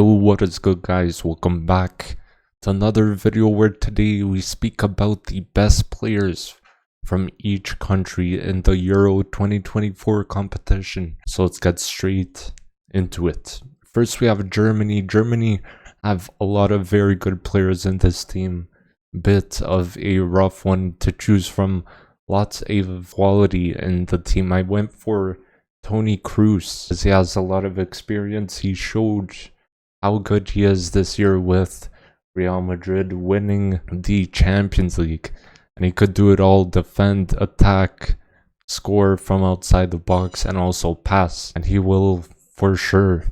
Yo, what is good, guys? Welcome back to another video where today we speak about the best players from each country in the Euro 2024 competition. So let's get straight into it. First, we have Germany. Germany have a lot of very good players in this team. Bit of a rough one to choose from. Lots of quality in the team. I went for Toni Kroos as he has a lot of experience. He showed how good he is this year with Real Madrid winning the Champions League. And he could do it all: defend, attack, score from outside the box, and also pass. And he will for sure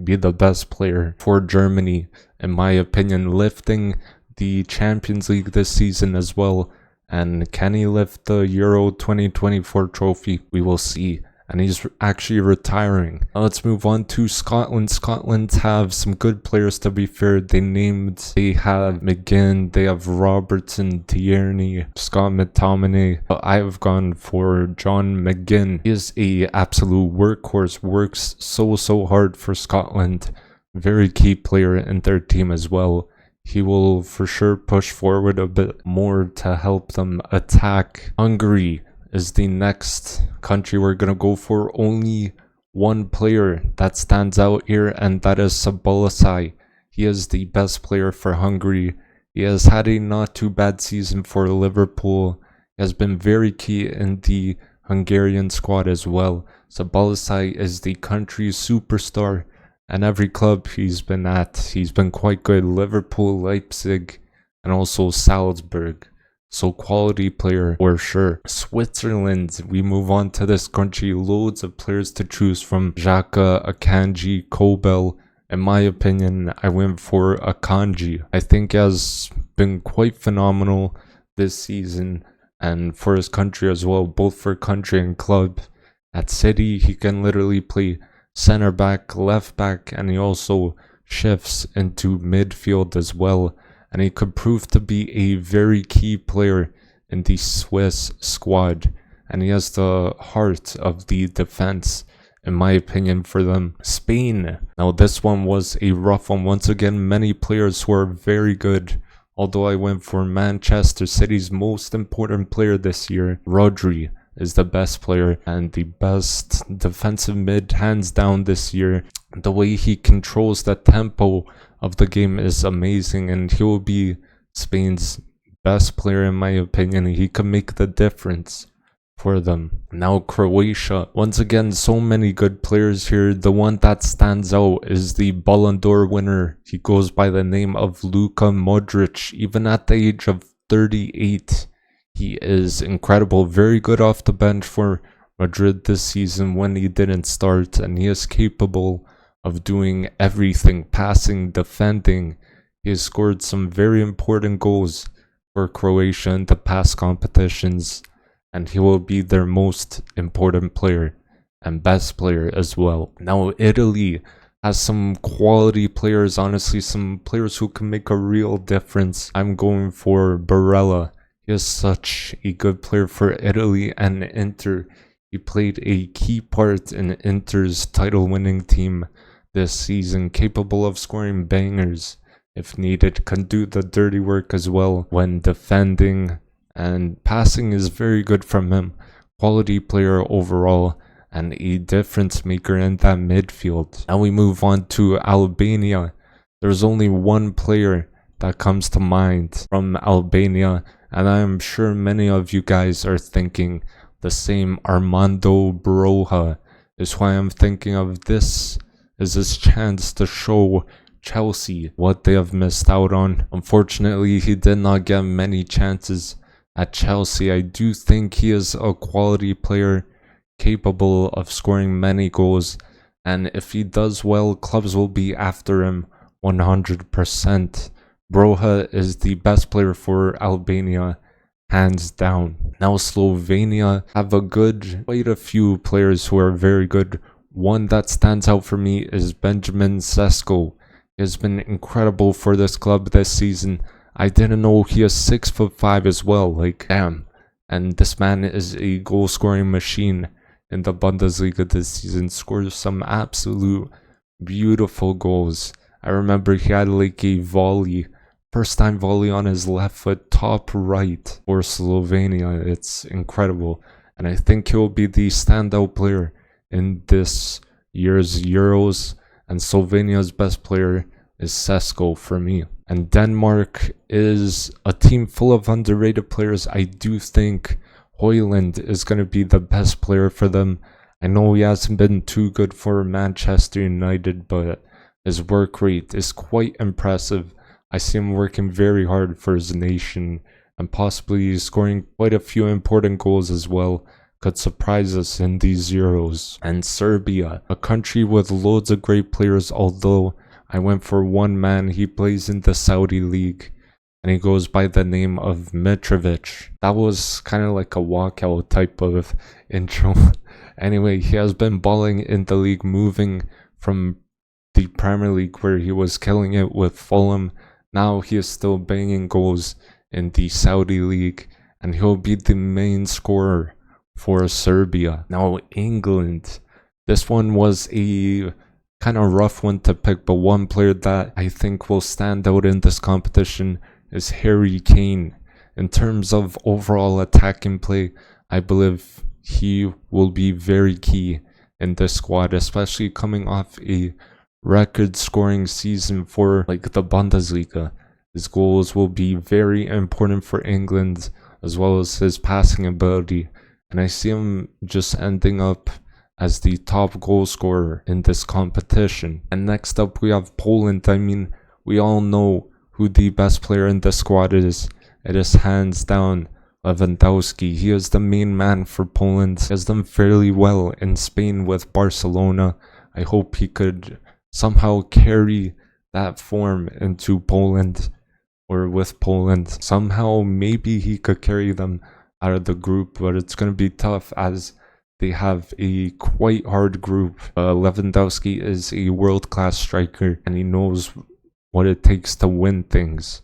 be the best player for Germany, in my opinion, lifting the Champions League this season as well. And can he lift the Euro 2024 trophy? We will see. And he's actually retiring. Now let's move on to Scotland. Scotland have some good players, to be fair. They have McGinn, they have Robertson, Tierney, Scott McTominay. But I have gone for John McGinn. He is a absolute workhorse, works so hard for Scotland. Very key player in their team as well. He will for sure push forward a bit more to help them attack. Hungary is the next country we're gonna go for. Only one player that stands out here, and that is Szoboszlai. He is the best player for Hungary. He has had a not too bad season for Liverpool. He has been very key in the Hungarian squad as well. Szoboszlai is the country's superstar, and every club he's been at, he's been quite good. Liverpool, Leipzig, and also Salzburg. So quality player for sure. Switzerland, we move on to this country. Loads of players to choose from. Xhaka, Akanji, Kobel. In my opinion, I went for Akanji. I think he has been quite phenomenal this season, and for his country as well, both for country and club. At City, he can literally play center back, left back, and he also shifts into midfield as well. And he could prove to be a very key player in the Swiss squad. And he has the heart of the defense, in my opinion, for them. Spain. Now this one was a rough one. Once again, many players who are very good. Although I went for Manchester City's most important player this year. Rodri is the best player and the best defensive mid hands down this year. The way he controls the tempo of the game is amazing, and he will be Spain's best player in my opinion. He can make the difference for them. Now Croatia. Once again, so many good players here. The one that stands out is the Ballon d'Or winner. He goes by the name of Luka Modric. Even at the age of 38, he is incredible. Very good off the bench for Madrid this season when he didn't start, and he is capable of doing everything: passing, defending. He has scored some very important goals for Croatia in the past competitions, and he will be their most important player and best player as well. Now Italy has some quality players, honestly, some players who can make a real difference. I'm going for Barella. He is such a good player for Italy and Inter. He played a key part in Inter's title-winning team this season, capable of scoring bangers if needed, can do the dirty work as well when defending, and passing is very good from him. Quality player overall and a difference maker in that midfield. Now we move on to Albania. There's only one player that comes to mind from Albania, and I am sure many of you guys are thinking the same. Armando Broja is why I'm thinking of. This is his chance to show Chelsea what they have missed out on. Unfortunately, he did not get many chances at Chelsea. I do think he is a quality player, capable of scoring many goals, and if he does well, clubs will be after him 100%. Broja is the best player for Albania, hands down. Now Slovenia have quite a few players who are very good. One that stands out for me is Benjamin Sesko. He has been incredible for this club this season. I didn't know he is 6'5" as well, like damn. And this man is a goal scoring machine in the Bundesliga this season. Scores some absolute beautiful goals. I remember he had like a volley, first time volley on his left foot, top right for Slovenia. It's incredible. And I think he'll be the standout player in this year's Euros. And Slovenia's best player is Sesko for me. And Denmark is a team full of underrated players. I do think Højlund is going to be the best player for them. I know he hasn't been too good for Manchester United, but his work rate is quite impressive. I see him working very hard for his nation and possibly scoring quite a few important goals as well. Could surprise us in these Euros. And Serbia, a country with loads of great players, although I went for one man. He plays in the Saudi League and he goes by the name of Mitrovic. That was kind of like a walkout type of intro. Anyway, he has been balling in the league, moving from the Premier League where he was killing it with Fulham. Now he is still banging goals in the Saudi League and he'll be the main scorer for Serbia. Now England, this one was a kind of rough one to pick, but one player that I think will stand out in this competition is Harry Kane. In terms of overall attacking play, I believe he will be very key in this squad, especially coming off a record scoring season for like the Bundesliga. His goals will be very important for England, as well as his passing ability. And I see him just ending up as the top goal scorer in this competition. And next up we have Poland. I mean, we all know who the best player in the squad is. It is hands down Lewandowski. He is the main man for Poland. He has done fairly well in Spain with Barcelona. I hope he could somehow carry that form into Poland, or with Poland. Somehow maybe he could carry them out of the group, but it's going to be tough as they have a quite hard group. Lewandowski is a world-class striker and he knows what it takes to win things.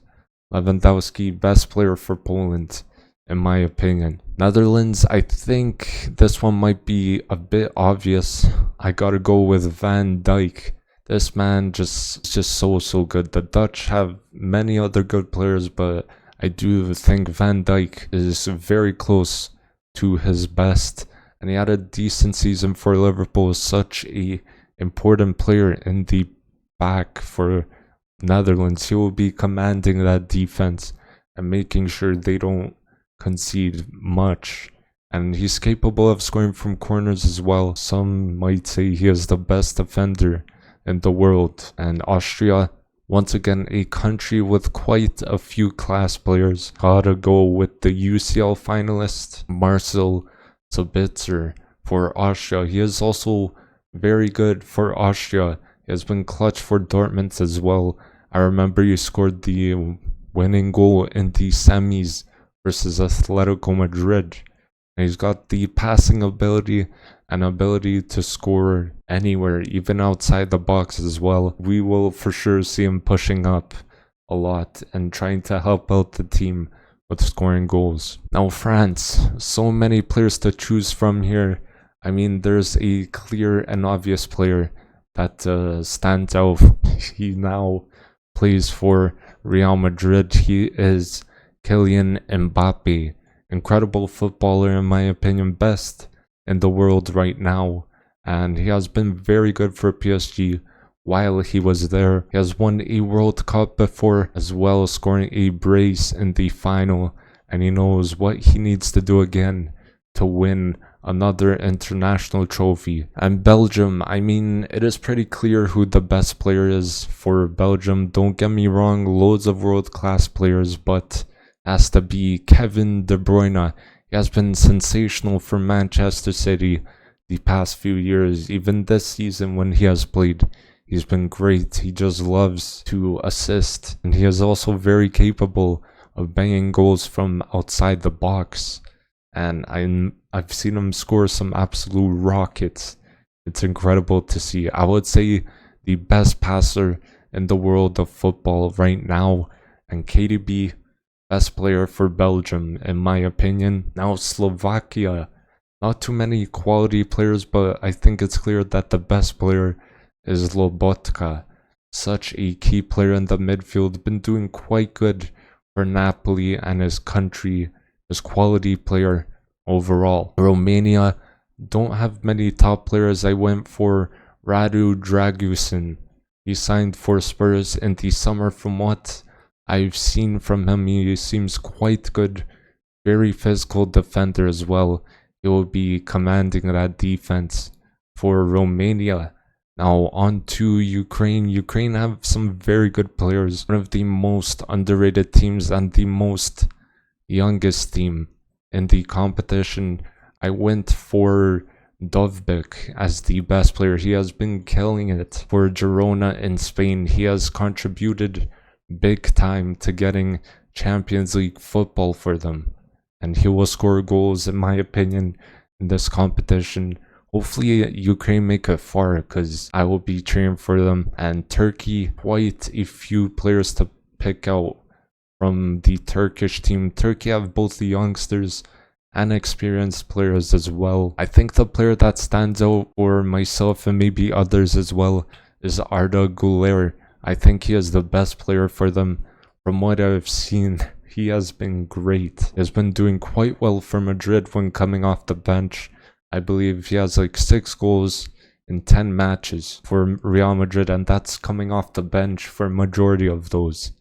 Lewandowski, best player for Poland, in my opinion. Netherlands, I think this one might be a bit obvious. I gotta go with Van Dijk. This man just so good. The Dutch have many other good players, but I do think Van Dijk is very close to his best, and he had a decent season for Liverpool. Such a important player in the back for Netherlands. He will be commanding that defense and making sure they don't concede much. And he's capable of scoring from corners as well. Some might say he is the best defender in the world. And Austria, once again, a country with quite a few class players. Gotta go with the UCL finalist, Marcel Sabitzer for Austria. He is also very good for Austria. He has been clutch for Dortmund as well. I remember he scored the winning goal in the semis versus Atletico Madrid. And he's got the passing ability and ability to score anywhere, even outside the box as well. We will for sure see him pushing up a lot and trying to help out the team with scoring goals. Now France, so many players to choose from here. I mean, there's a clear and obvious player that stands out. He now plays for Real Madrid. He is Kylian Mbappe. Incredible footballer in my opinion, best in the world right now, and he has been very good for PSG while he was there. He has won a World Cup before, as well as scoring a brace in the final, and he knows what he needs to do again to win another international trophy. And Belgium, I mean, it is pretty clear who the best player is for Belgium. Don't get me wrong, loads of world-class players, but has to be Kevin De Bruyne. He has been sensational for Manchester City the past few years. Even this season when he has played, he's been great. He just loves to assist, and he is also very capable of banging goals from outside the box. And I've seen him score some absolute rockets. It's incredible to see. I would say the best passer in the world of football right now, and KDB, best player for Belgium in my opinion. Now Slovakia, not too many quality players, but I think it's clear that the best player is Lobotka. such a key player in the midfield, been doing quite good for Napoli and his country, his quality player overall. Romania don't have many top players. I went for Radu Dragusin. He signed for Spurs in the summer. From what I've seen from him, he seems quite good. Very physical defender as well. He will be commanding that defense for Romania. Now on to Ukraine. Ukraine have some very good players. One of the most underrated teams and the most youngest team in the competition. I went for Dovbyk as the best player. He has been killing it for Girona in Spain. He has contributed big time to getting Champions League football for them. And he will score goals, in my opinion, in this competition. Hopefully Ukraine make it far, because I will be cheering for them. And Turkey, quite a few players to pick out from the Turkish team. Turkey have both the youngsters and experienced players as well. I think the player that stands out for myself and maybe others as well is Arda Güler. I think he is the best player for them. From what I've seen, he has been great. He has been doing quite well for Madrid when coming off the bench. I believe he has like 6 goals in 10 matches for Real Madrid, and that's coming off the bench for majority of those.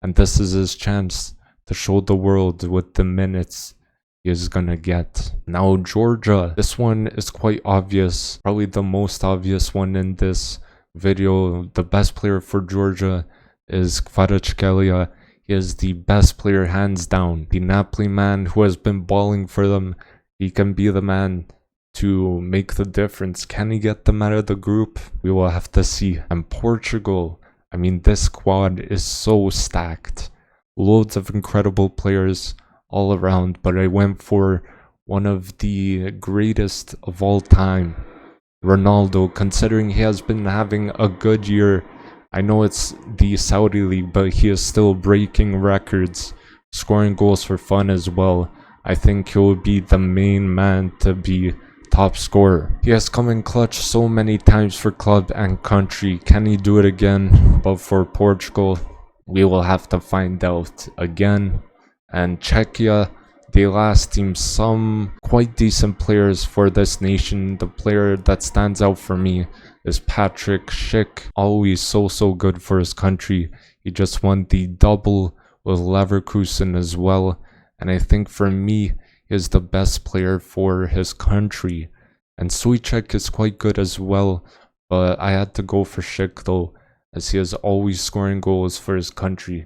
And this is his chance to show the world with the minutes he is gonna get. Now Georgia, this one is quite obvious, probably the most obvious one in this video. The best player for Georgia is Kvaratskhelia. He is the best player hands down. The Napoli man who has been balling for them. He can be the man to make the difference. Can he get them out of the group? We will have to see. And Portugal, I mean, this squad is so stacked. Loads of incredible players all around, but I went for one of the greatest of all time, Ronaldo. Considering he has been having a good year, I know it's the Saudi League, but he is still breaking records, scoring goals for fun as well. I think he will be the main man to be top scorer. He has come in clutch so many times for club and country. Can he do it again? But for Portugal, we will have to find out again. And Czechia, they last team some quite decent players for this nation. The player that stands out for me is Patrick Schick. Always so good for his country. He just won the double with Leverkusen as well. And I think for me, he is the best player for his country. And Souček is quite good as well, but I had to go for Schick though, as he is always scoring goals for his country.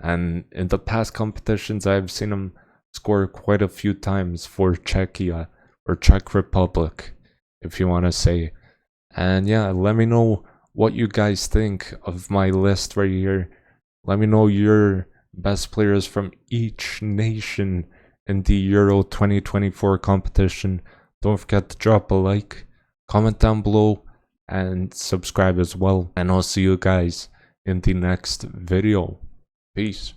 And in the past competitions, I've seen him score quite a few times for Czechia, or Czech Republic, if you want to say. And yeah, let me know what you guys think of my list right here. Let me know your best players from each nation in the Euro 2024 competition. Don't forget to drop a like, comment down below, and subscribe as well. And I'll see you guys in the next video. Peace.